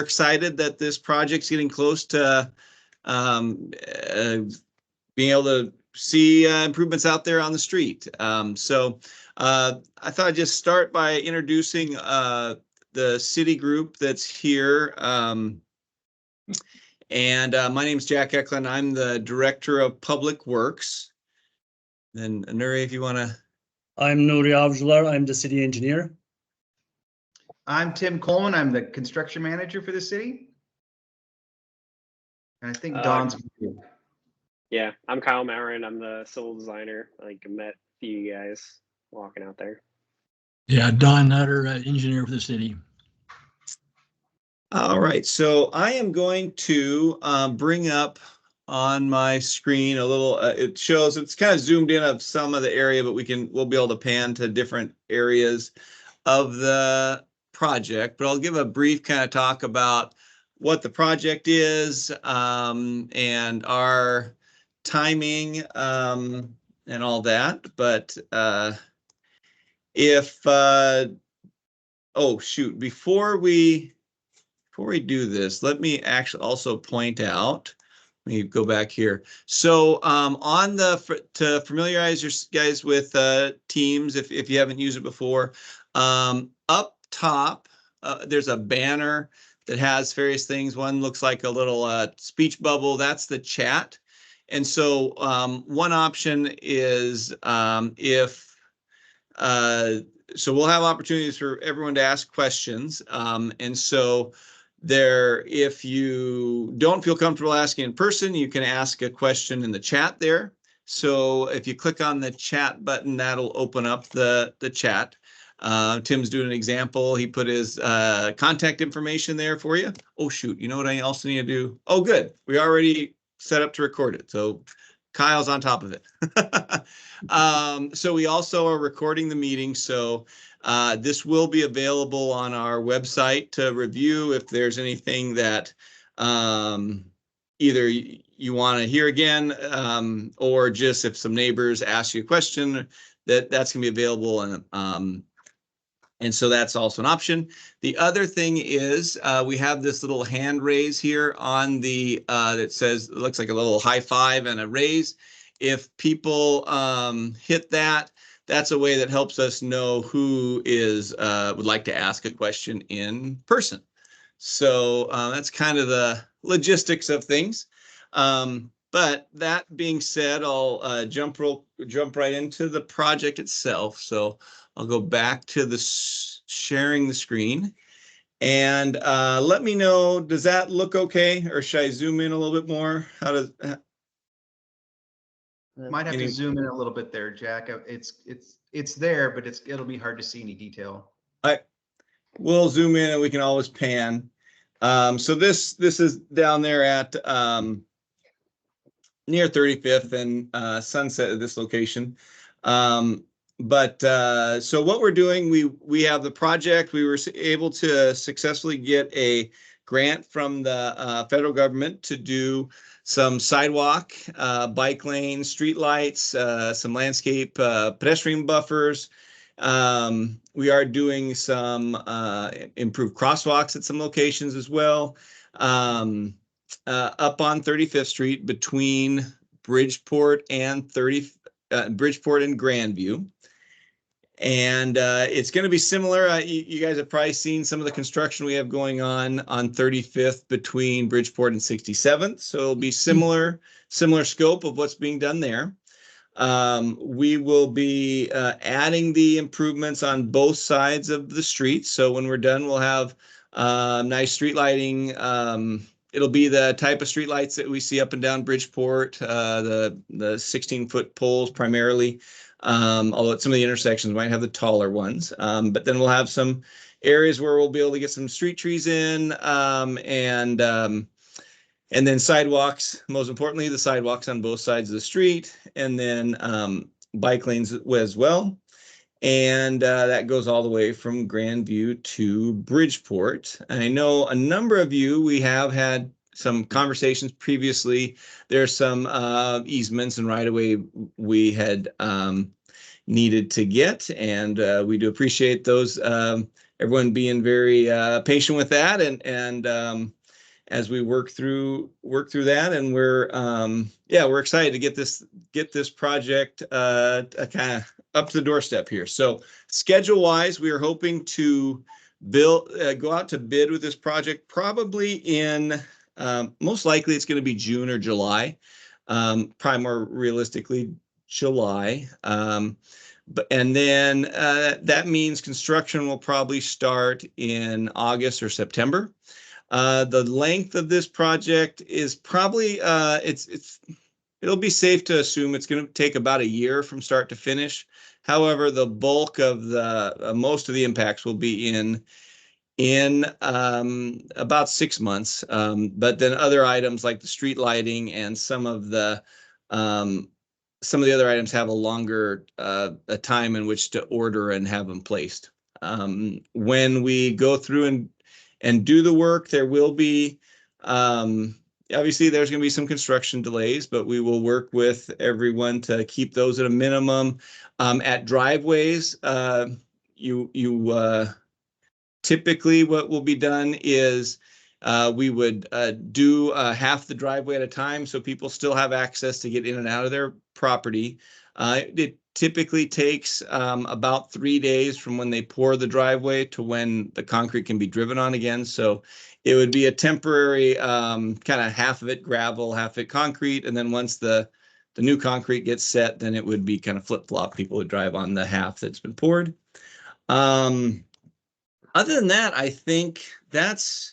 excited that this project's getting close to being able to see improvements out there on the street. So I thought I'd just start by introducing the city group that's here. And my name's Jack Eklund. I'm the Director of Public Works. Then Nuri, if you want to. I'm Nuri Avcılar. I'm the city engineer. I'm Tim Coleman. I'm the construction manager for the city. And I think Don's here. Yeah, I'm Kyle Maurin. I'm the civil designer. I think I met a few of you guys walking out there. Yeah, Don Nutter, engineer for the city. All right, so I am going to bring up on my screen a little, it shows, it's kind of zoomed in of some of the area, but we'll be able to pan to different areas of the project. But I'll give a brief kind of talk about what the project is and our timing and all that. But oh shoot, before we do this, let me actually also point out, let me go back here. So to familiarize you guys with Teams, if you haven't used it before, up top, there's a banner that has various things. One looks like a little speech bubble. That's the chat. And so one option is so we'll have opportunities for everyone to ask questions. And so if you don't feel comfortable asking in person, you can ask a question in the chat there. So if you click on the chat button, that'll open up the chat. Tim's doing an example. He put his contact information there for you. Oh, shoot. You know what I also need to do? Oh, good. We already set up to record it. So Kyle's on top of it. So we also are recording the meeting. So this will be available on our website to review if there's anything that either you want to hear again or just if some neighbors ask you a question, that's going to be available. And so that's also an option. The other thing is we have this little hand raise here on the that says, it looks like a little high five and a raise. If people hit that, that's a way that helps us know who would like to ask a question in person. So that's kind of the logistics of things. But that being said, I'll jump right into the project itself. So I'll go back to the sharing the screen and let me know, does that look okay? Or should I zoom in a little bit more? Might have to zoom in a little bit there, Jack. It's there, but it'll be hard to see any detail. We'll zoom in and we can always pan. So this is down there at near 35th and Sunset at this location. So what we're doing, we have the project. We were able to successfully get a grant from the federal government to do some sidewalk, bike lanes, street lights, some landscape pedestrian buffers. We are doing some improved crosswalks at some locations as well. Up on 35th Street between Bridgeport and Grandview. And it's going to be similar. You guys have probably seen some of the construction we have going on 35th between Bridgeport and 67th. So it'll be similar scope of what's being done there. We will be adding the improvements on both sides of the street. So when we're done, we'll have nice street lighting. It'll be the type of street lights that we see up and down Bridgeport, the 16-foot poles primarily. Although some of the intersections might have the taller ones. But then we'll have some areas where we'll be able to get some street trees in and then sidewalks, most importantly, the sidewalks on both sides of the street, and then bike lanes as well. And that goes all the way from Grandview to Bridgeport. And I know a number of you, we have had some conversations previously. There's some easements and right-of-way we had needed to get, and we do appreciate those everyone being very patient with that, and as we work through that, and we're excited to get this project kind of up to the doorstep here. So schedule wise, we are hoping to go out to bid with this project probably in most likely it's going to be June or July, probably more realistically July. And then that means construction will probably start in August or September. The length of this project is probably it'll be safe to assume it's going to take about a year from start to finish. However, the bulk of most of the impacts will be in about 6 months. But then other items like the street lighting and some of the other items have a longer a time in which to order and have them placed. When we go through and do the work, there will be obviously there's going to be some construction delays, but we will work with everyone to keep those at a minimum. At driveways, typically what will be done is we would do half the driveway at a time, so people still have access to get in and out of their property. It typically takes about 3 days from when they pour the driveway to when the concrete can be driven on again. So it would be a temporary kind of half of it gravel, half of it concrete, and then once the new concrete gets set, then it would be kind of flip-flop. People would drive on the half that's been poured. Other than that, I think that's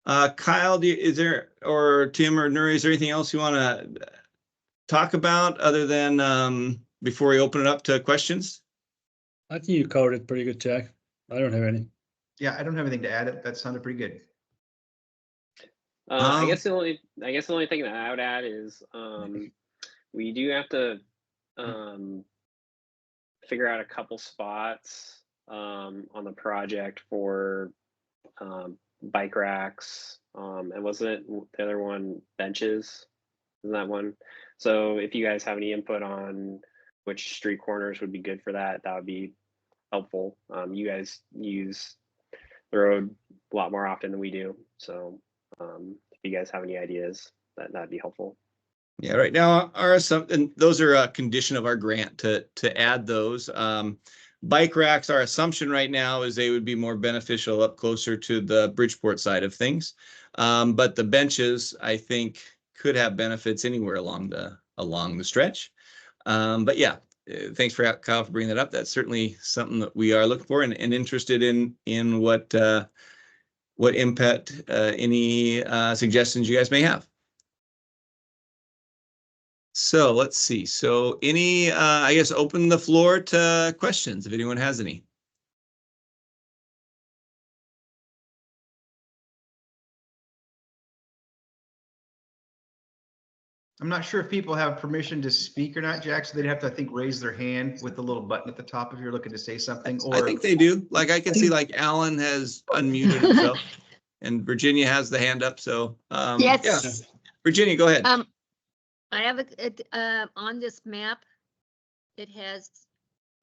Kyle, is there, or Tim or Nuri, is there anything else you want to talk about other than before we open it up to questions? I think you covered it pretty good, Jack. I don't have any. Yeah, I don't have anything to add. That sounded pretty good. I guess the only thing that I would add is we do have to figure out a couple spots on the project for bike racks, and wasn't the other one benches? Isn't that one? So if you guys have any input on which street corners would be good for that, that would be helpful. You guys use the road a lot more often than we do, so if you guys have any ideas, that'd be helpful. Yeah, right now and those are a condition of our grant to add those. Bike racks, our assumption right now is they would be more beneficial up closer to the Bridgeport side of things. But the benches, I think, could have benefits anywhere along the stretch. But yeah, thanks for Kyle for bringing that up. That's certainly something that we are looking for and interested in what impact any suggestions you guys may have. So let's see. So any, I guess, open the floor to questions if anyone has any. I'm not sure if people have permission to speak or not, Jack, so they'd have to, I think, raise their hand with the little button at the top if you're looking to say something. Or I think they do. Like I can see like Alan has unmuted himself and Virginia has the hand up. So Yes. Yeah. Virginia, go ahead. I have on this map, it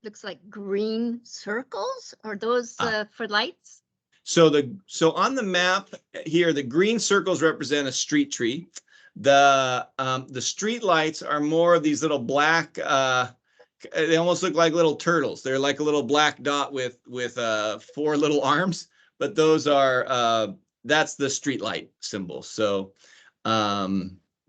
looks like green circles. Are those for lights? So on the map here, the green circles represent a street tree. The street lights are more of these little black, they almost look like little turtles. They're like a little black dot with 4 little arms, but those are that's the street light symbol. So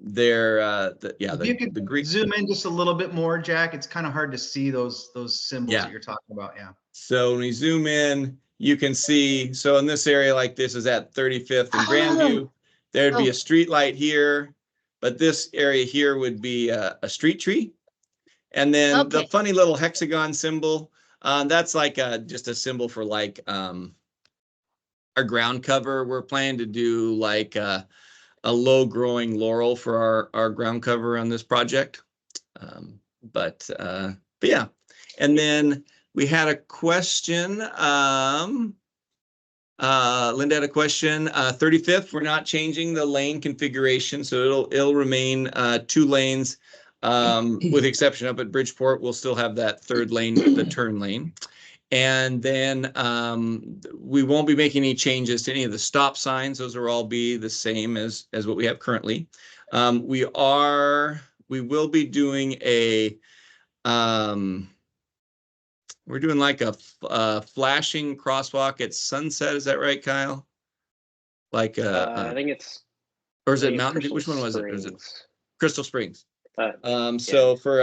they're if you could the zoom in just a little bit more, Jack, it's kind of hard to see those symbols that you're talking about. Yeah. So when we zoom in, you can see, so in this area like this is at 35th and Grandview, there'd be a street light here, but this area here would be a street tree. And then the funny little hexagon symbol, that's like just a symbol for like our ground cover. We're planning to do like a low growing laurel for our ground cover on this project. But yeah, and then we had a question. Linda had a question. 35th, we're not changing the lane configuration, so it'll remain 2 lanes, with the exception up at Bridgeport. We'll still have that 3rd lane, the turn lane. And then we won't be making any changes to any of the stop signs. Those will all be the same as what we have currently. We will be doing we're doing like a flashing crosswalk at sunset. Is that right, Kyle? Like I think it's. or is I it think it's Mountain View? Which Crystal one was it? Or is it Springs. Crystal Springs? Yeah. So for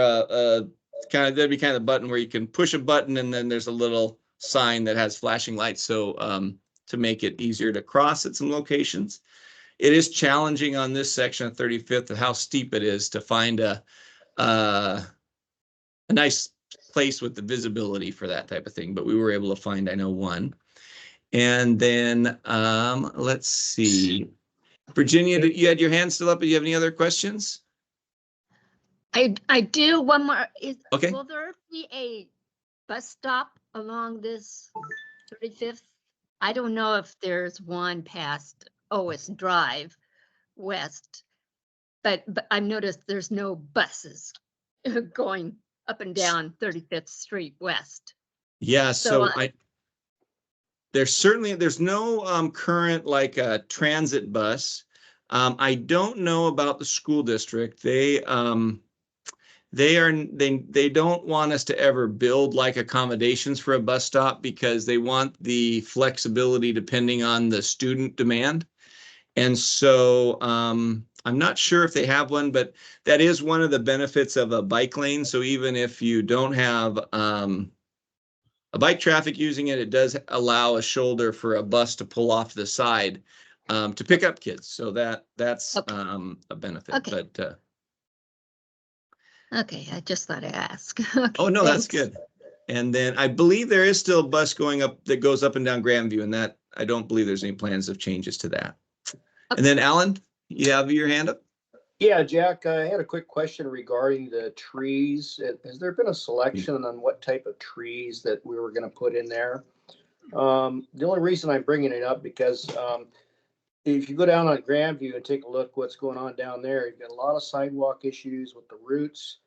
that'd be kind of the button where you can push a button and then there's a little sign that has flashing lights. So to make it easier to cross at some locations. It is challenging on this section of 35th of how steep it is to find a nice place with the visibility for that type of thing. But we were able to find, I know, one. And then let's see. Virginia, you had your hand still up. Do you have any other questions? I do one more. Okay. Will there be a bus stop along this 35th? I don't know if there's one past OS Drive West, but I've noticed there's no buses going up and down 35th Street West. Yeah, so So, there's no current like transit bus. I don't know about the school district. They don't want us to ever build like accommodations for a bus stop because they want the flexibility depending on the student demand. And so I'm not sure if they have one, but that is one of the benefits of a bike lane. So even if you don't have a bike traffic using it, it does allow a shoulder for a bus to pull off the side to pick up kids. So that's Okay. a benefit. Okay. But okay, I just thought I'd ask. oh Okay, no, that's thanks. good. And then I believe there is still a bus going up that goes up and down Grandview, and that I don't believe there's any plans of changes to that. And then Alan, you have your hand up? Yeah, Jack, I had a quick question regarding the trees. Has there been a selection on what type of trees that we were going to put in there? The only reason I'm bringing it up because if you go down on Grandview and take a look what's going on down there, you've got a lot of sidewalk issues with the roots.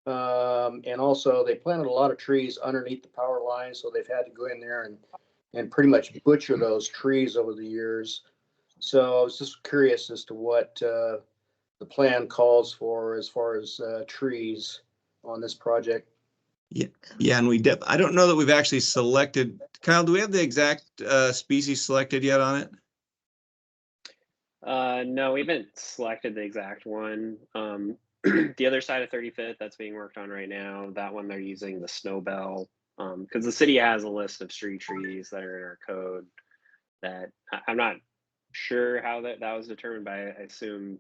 And also they planted a lot of trees underneath the power line, so they've had to go in there and pretty much butcher those trees over the years. So I was just curious as to what the plan calls for as far as trees on this project. Yeah, and I don't know that we've actually selected. Kyle, do we have the exact species selected yet on it? No, we haven't selected the exact one. The other side of 35th that's being worked on right now, that one they're using the snowbell because the city has a list of street trees that are in our code that I'm not sure how that was determined, but I assume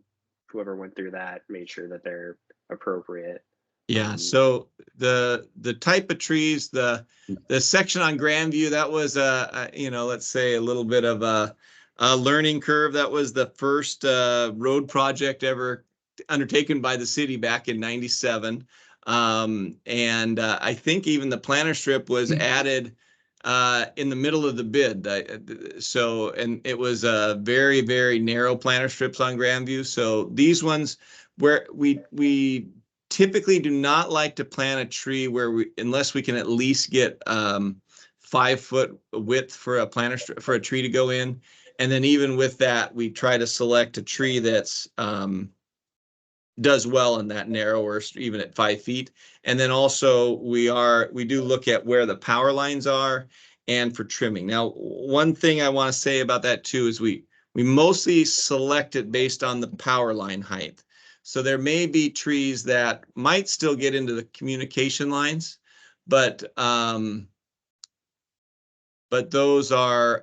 whoever went through that made sure that they're appropriate. Yeah, so the type of trees, the section on Grandview, that was let's say a little bit of a learning curve. That was the first road project ever undertaken by the city back in '97. And I think even the planter strip was added in the middle of the bid. And it was a very, very narrow planter strips on Grandview. So these ones where we typically do not like to plant a tree unless we can at least get 5 foot width for a tree to go in. And then even with that, we try to select a tree that's does well in that narrower, even at 5 feet. And then also we do look at where the power lines are and for trimming. Now, one thing I want to say about that too is we mostly select it based on the power line height. So there may be trees that might still get into the communication lines, but those are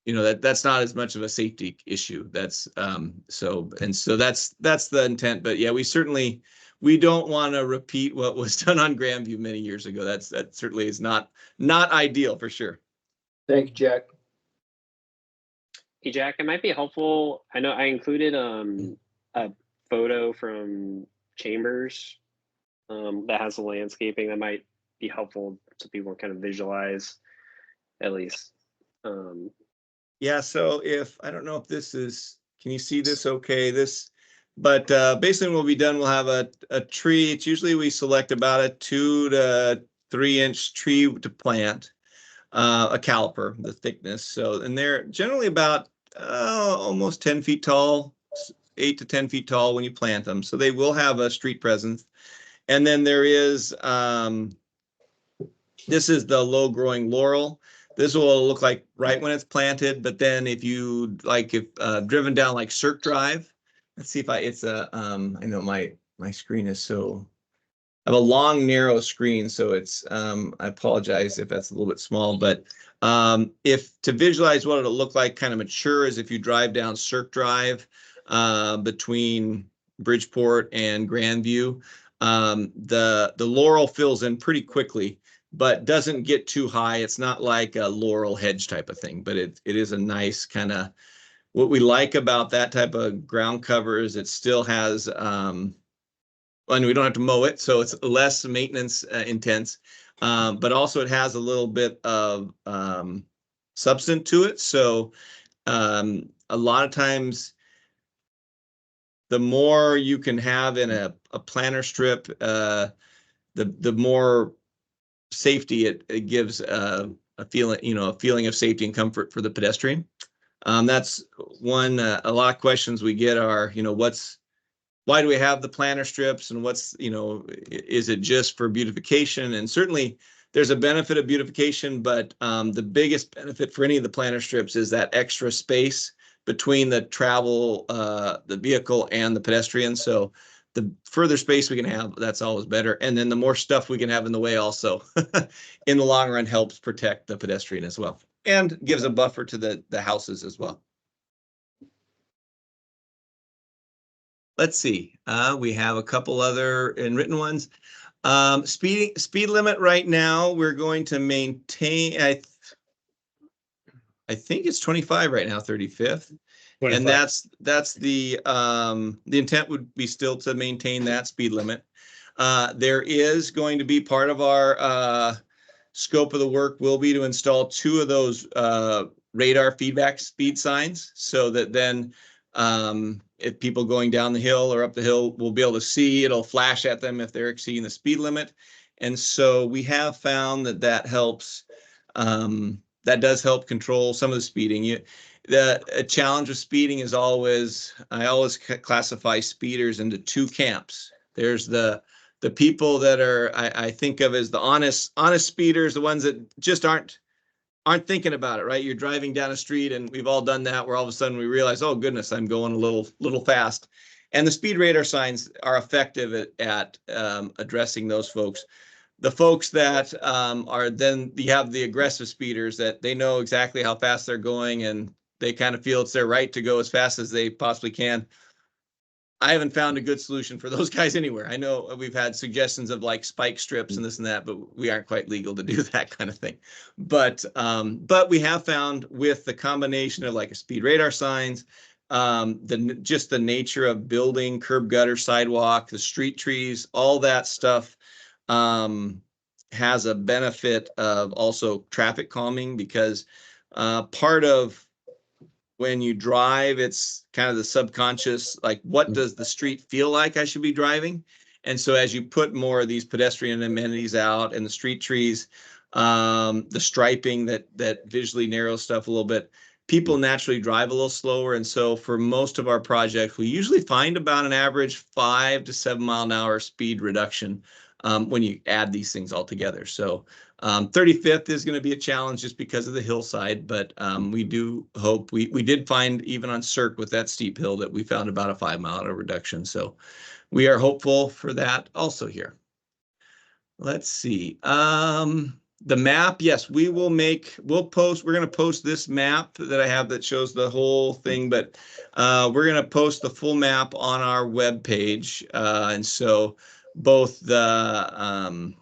that's not as much of a safety issue. That's so that's the intent. But yeah, we don't want to repeat what was done on Grandview many years ago. That certainly is not ideal for sure. Thank you, Jack. Hey Jack, it might be helpful. I know I included a photo from Chambers that has the landscaping. That might be helpful so people can kind of visualize at least. Yeah, so I don't know if this is, can you see this okay? This But basically when we'll be done, we'll have a tree. It's usually we select about a 2 to 3 inch tree to plant, a caliper, the thickness. So, and they're generally about almost 10 feet tall, 8 to 10 feet tall when you plant them. So they will have a street presence. And then there is, this is the low growing laurel. This will look like right when it's planted, but then if you like, if driven down like Cirque Drive, let's see if it's a, I know my screen is so, I have a long, narrow screen, so it's, I apologize if that's a little bit small, but if to visualize what it'll look like kind of mature is if you drive down Cirque Drive between Bridgeport and Grandview, the laurel fills in pretty quickly, but doesn't get too high. It's not like a laurel hedge type of thing, but it is a nice kind of, what we like about that type of ground cover is it still has, and we don't have to mow it, so it's less maintenance intense, but also it has a little bit of substance to it. So a lot of times, the more you can have in a planter strip, the more safety it gives a feeling, a feeling of safety and comfort for the pedestrian. That's one, a lot of questions we get are, why do we have the planter strips and what's, is it just for beautification? And certainly there's a benefit of beautification, but the biggest benefit for any of the planter strips is that extra space between the the vehicle and the pedestrian. So the further space we can have, that's always better. And then the more stuff we can have in the way also in the long run helps protect the pedestrian as well and gives a buffer to the houses as well. Let's see, we have a couple other written ones. Speed limit right now, we're going to maintain, I think it's 25 right now, 35th. 25. And that's the intent would be still to maintain that speed limit. There is going to be part of our scope of the work will be to install 2 of those radar feedback speed signs so that then if people going down the hill or up the hill will be able to see, it'll flash at them if they're exceeding the speed limit. And so we have found that helps, that does help control some of the speeding. The challenge with speeding is I always classify speeders into 2 camps. There's the people that are, I think of as the honest speeders, the ones that just aren't thinking about it, right? You're driving down a street, and we've all done that, where all of a sudden we realize, oh goodness, I'm going a little fast. And the speed radar signs are effective at addressing those folks. The folks that are then, you have the aggressive speeders that they know exactly how fast they're going, and they kind of feel it's their right to go as fast as they possibly can. I haven't found a good solution for those guys anywhere. I know we've had suggestions of like spike strips and this and that, but we aren't quite legal to do that kind of thing. But we have found with the combination of like a speed radar signs, just the nature of building curb, gutter, sidewalk, the street trees, all that stuff has a benefit of also traffic calming, because part of when you drive, it's kind of the subconscious, like, what does the street feel like I should be driving? And so as you put more of these pedestrian amenities out and the street trees, the striping that visually narrows stuff a little bit, people naturally drive a little slower. And so for most of our projects, we usually find about an average 5 to 7 mile an hour speed reduction when you add these things all together. So 35th is going to be a challenge just because of the hillside, but we do hope, we did find even on Cirque with that steep hill that we found about a 5 mile an hour reduction. So we are hopeful for that also here. Let's see. The map, yes, we're going to post this map that I have that shows the whole thing, but we're going to post the full map on our web page. And so both the,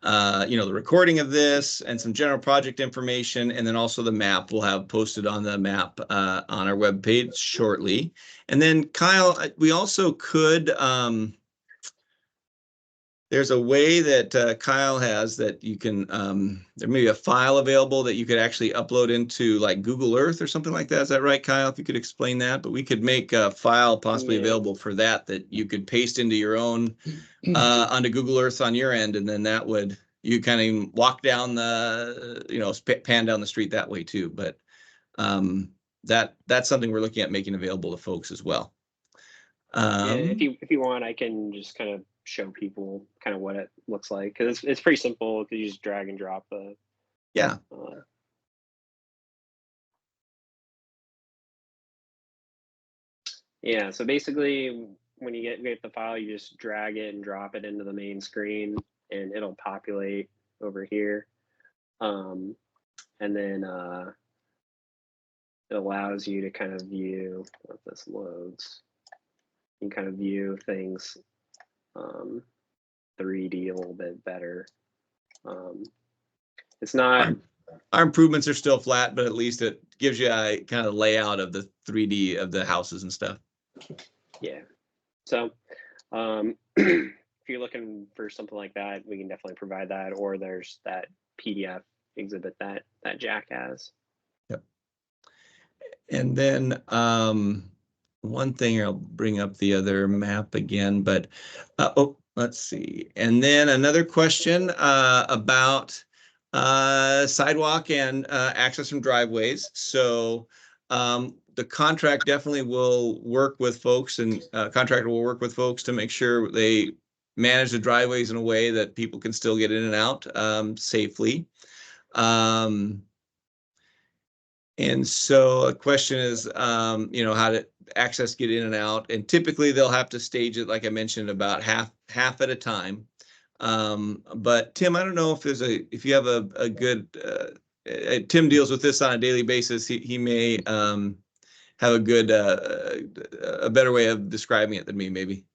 the recording of this and some general project information, and then also the map we'll have posted on the map on our web page shortly. And then Kyle, we also could, There's a way that Kyle has that you can, there may be a file available that you could actually upload into like Google Earth or something like that. Is that right, Kyle? If you could explain that, but we could make a file possibly Yeah. available for that you could paste into your own, onto Google Earth on your end. And then that would, you kind of walk down the, pan down the street that way too. But that's something we're looking at making available to folks as well. Yeah, if you want, I can just kind of show people kind of what it looks like, because it's pretty simple. Because you just drag and drop the. Yeah. Yeah. So basically, when you get the file, you just drag it and drop it into the main screen, and it'll populate over here. And then it allows you to kind of view, if this loads, you can kind of view things 3D a little bit better. It's not. Our improvements are still flat, but at least it gives you a kind of layout of the 3D of the houses and stuff. Yeah. So if you're looking for something like that, we can definitely provide that, or there's that PDF exhibit that Jack has. Yep. And then one thing, I'll bring up the other map again, but let's see. And then another question about sidewalk and access from driveways. So the contract definitely will work with folks, and contractor will work with folks to make sure they manage the driveways in a way that people can still get in and out safely. And so a question is, how to access, get in and out. And typically they'll have to stage it, like I mentioned, about half at a time. But Tim, I don't know if you have a good, Tim deals with this on a daily basis. He may have a good, a better way of describing it than me, maybe.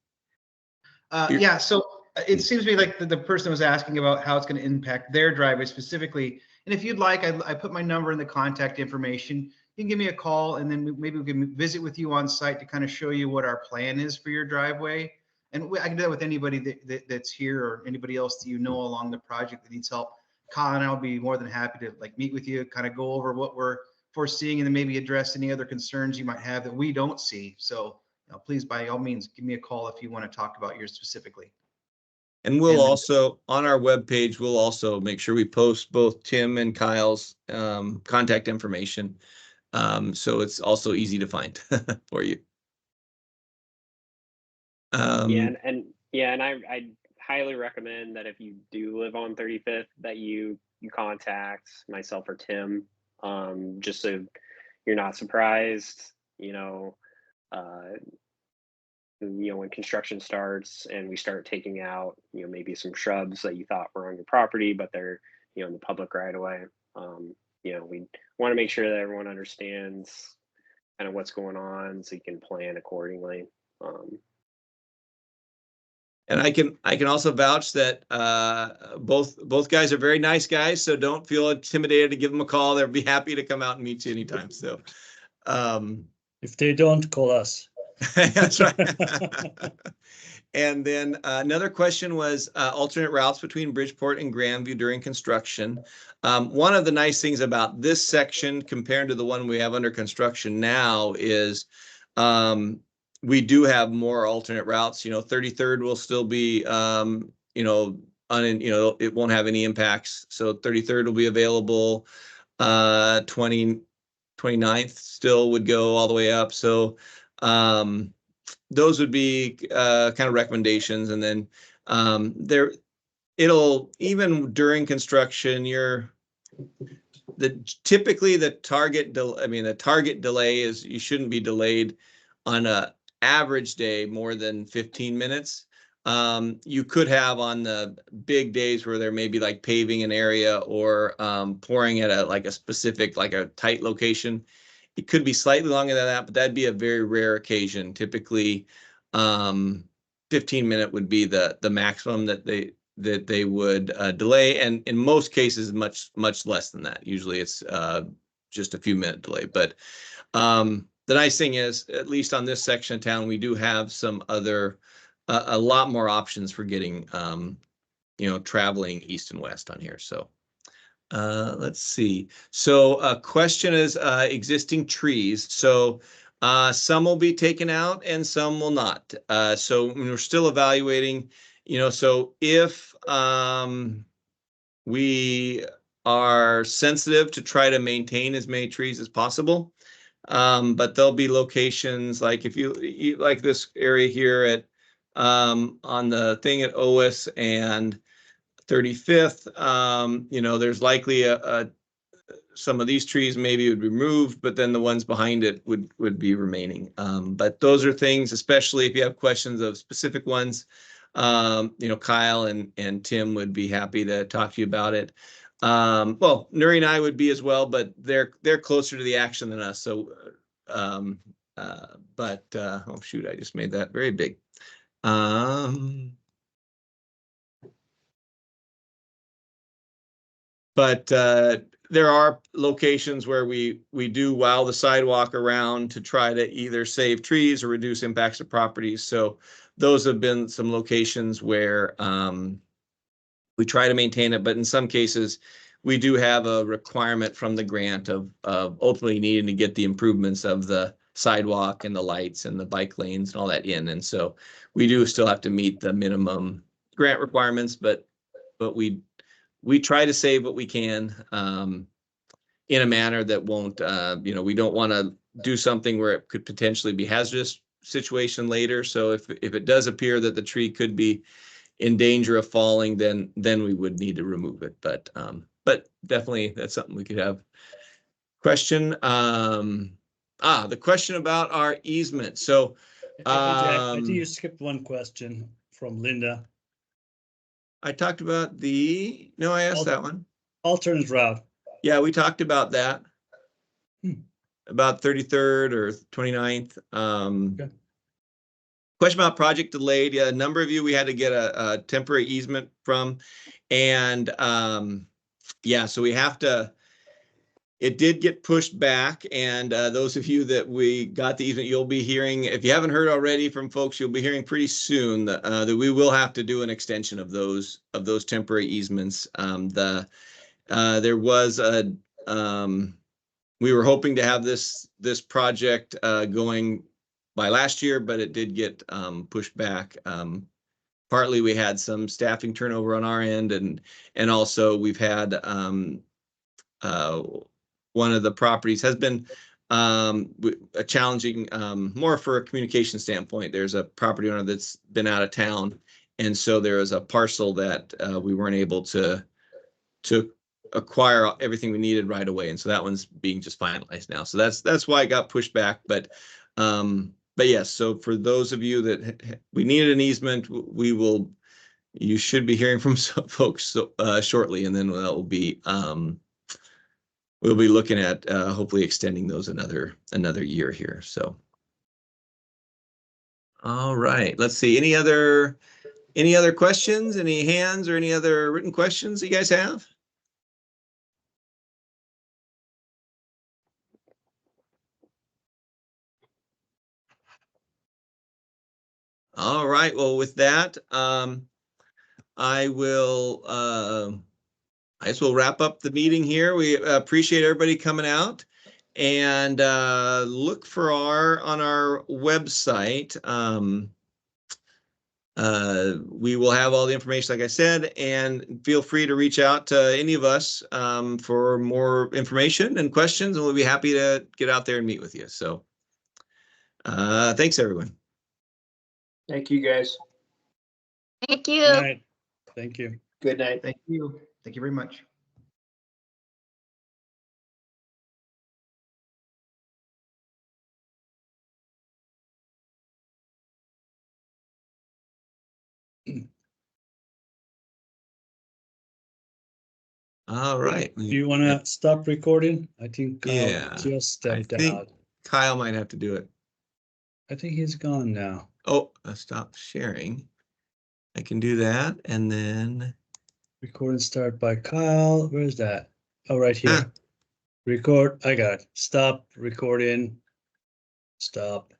Yeah, so it seems to me like the person was asking about how it's going to impact their driveway specifically. And if you'd like, I put my number in the contact information. You can give me a call, and then maybe we can visit with you on site to kind of show you what our plan is for your driveway. And I can do that with anybody that's here, or anybody else that you know along the project that needs help. Kyle and I will be more than happy to meet with you, kind of go over what we're foreseeing, and then maybe address any other concerns you might have that we don't see. So please, by all means, give me a call if you want to talk about yours specifically. And we'll also, on our webpage, we'll also make sure we post both Tim and Kyle's contact information. So it's also easy to find for you. And I highly recommend that if you do live on 35th, that you contact myself or Tim, just so you're not surprised, when construction starts and we start taking out, maybe some shrubs that you thought were on your property, but they're, in the public right away. We want to make sure that everyone understands kind of what's going on, so you can plan accordingly. And I can also vouch that both guys are very nice guys, so don't feel intimidated to give them a call. They'll be happy to come out and meet you anytime. So If they don't, call us. that's right. And then another question was alternate routes between Bridgeport and Grandview during construction. One of the nice things about this section compared to the one we have under construction now is we do have more alternate routes. 33rd will still be, it won't have any impacts. So 33rd will be available. 29th still would go all the way up. So those would be kind of recommendations. And then it'll, even during construction, typically the target delay is you shouldn't be delayed on a average day more than 15 minutes. You could have on the big days where there may be like paving an area or pouring at a specific, like a tight location. It could be slightly longer than that, but that'd be a very rare occasion. Typically 15-minute would be the maximum that they would delay, and in most cases much less than that. Usually it's just a few minute delay. But the nice thing is, at least on this section of town, we do have some other a lot more options for getting, traveling east and west on here. So let's see. So a question is existing trees. So some will be taken out and some will not. So we're still evaluating, so if we are sensitive to try to maintain as many trees as possible. But there'll be locations like if you like this area here at on the thing at OS and 35th, there's likely some of these trees maybe would be removed, but then the ones behind it would be remaining. But those are things, especially if you have questions of specific ones, Kyle and Tim would be happy to talk to you about it. Well, Nuri and I would be as well, but they're closer to the action than us. So, oh shoot, I just made that very big. But there are locations where we do while the sidewalk around to try to either save trees or reduce impacts to properties. So those have been some locations where we try to maintain it, but in some cases we do have a requirement from the grant of ultimately needing to get the improvements of the sidewalk and the lights and the bike lanes and all that in. And so we do still have to meet the minimum grant requirements, but we try to save what we can in a manner that won't, we don't want to do something where it could potentially be hazardous situation later. So if it does appear that the tree could be in danger of falling, then we would need to remove it. But definitely that's something we could have. Question. The question about our easement. So I think you skipped one question from Linda. I talked about no, I asked that one. Alternate route. Yeah, we talked about that. About 33rd or 29th. Okay. Question about project delayed. Yeah, a number of you we had to get a temporary easement from. And so we have to, it did get pushed back. And those of you that we got the easement, you'll be hearing, if you haven't heard already from folks, you'll be hearing pretty soon that we will have to do an extension of those temporary easements. There was we were hoping to have this project going by last year, but it did get pushed back. Partly we had some staffing turnover on our end, and also we've had one of the properties has been a challenging, more for a communication standpoint. There's a property owner that's been out of town, and so there is a parcel that we weren't able to acquire everything we needed right away, and so that one's being just finalized now. So that's why it got pushed back. But yes, so for those of you that we needed an easement, you should be hearing from some folks shortly, and then we'll be looking at hopefully extending those another year here. So all right, let's see, any other questions, any hands, or any other written questions you guys have? All right, well, with that, I guess we'll wrap up the meeting here. We appreciate everybody coming out, and look for on our website. We will have all the information, like I said, and feel free to reach out to any of us for more information and questions, and we'll be happy to get out there and meet with you. So thanks, everyone. Thank you, guys. Thank you. Good night. Thank you. Good night. Thank you. Thank you very much. All right. Do you want to stop recording? I think Kyle Yeah, just stepped I think- out. Kyle might have to do it. I think he's gone now. Oh, stop sharing. I can do that, and then Recording start by Kyle. Where's that? Oh, right here. Ah. Record. I got it. Stop recording. Stop.